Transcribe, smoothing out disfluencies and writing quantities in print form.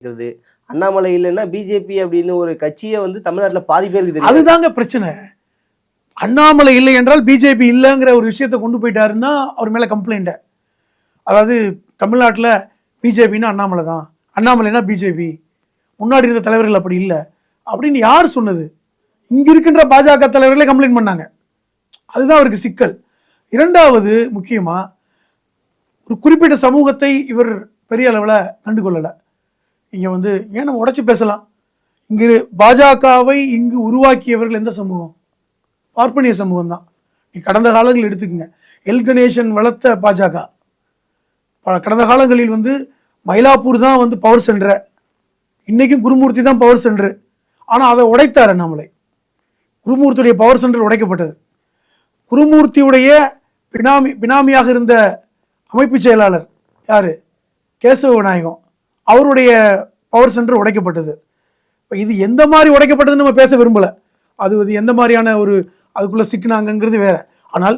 இருக்கிறது. அண்ணாமலை இல்லைன்னா பிஜேபி அப்படின்னு ஒரு கட்சியே வந்து தமிழ்நாட்டுல பாதி பேருக்கு தெரியும். அதுதாங்க பிரச்சனை. அண்ணாமலை இல்லை என்றால் பிஜேபி இல்லைங்கிற ஒரு விஷயத்தை கொண்டு போயிட்டாருன்னா அவர் மேல கம்ப்ளைண்ட். அதாவது தமிழ்நாட்டில் பிஜேபின்னா அண்ணாமலை தான், அண்ணாமலைனா பிஜேபி, முன்னாடி இருந்த தலைவர்கள் அப்படி இல்லை அப்படின்னு யார் சொன்னது? இங்க இருக்கின்ற பாஜக தலைவர்களே கம்ப்ளைண்ட் பண்ணாங்க. அதுதான் அவருக்கு சிக்கல். இரண்டாவது முக்கியமா ஒரு குறிப்பிட்ட சமூகத்தை இவர் பெரிய அளவில் கண்டுகொள்ளலை. இங்க வந்து ஏன் நம்ம உடைச்சு பேசலாம். இங்கு பாஜகவை இங்கு உருவாக்கியவர்கள் எந்த சமூகம்? பார்ப்பனிய சமூகம் தான். நீ கடந்த காலங்கள் எடுத்துக்கங்க. எல் கணேசன் வளர்த்த பாஜக கடந்த காலங்களில் வந்து மயிலாப்பூர் தான் வந்து பவர் சென்டர், இன்னைக்கும் குருமூர்த்தி தான் பவர் சென்டர். ஆனா அதை உடைத்தார் அண்ணாமலை. குருமூர்த்தியுடைய பவர் சென்டர் உடைக்கப்பட்டது. குருமூர்த்தியுடைய பினாமியாக இருந்த அமைப்பு செயலாளர் யாரு? கேசவ விநாயகம், அவருடைய பவர் சென்டர் உடைக்கப்பட்டது. இது எந்த மாதிரி உடைக்கப்பட்டதுன்னு நம்ம பேச விரும்பல. அது எந்த மாதிரியான ஒரு அதுக்குள்ள சிக்கினாங்கிறது வேற.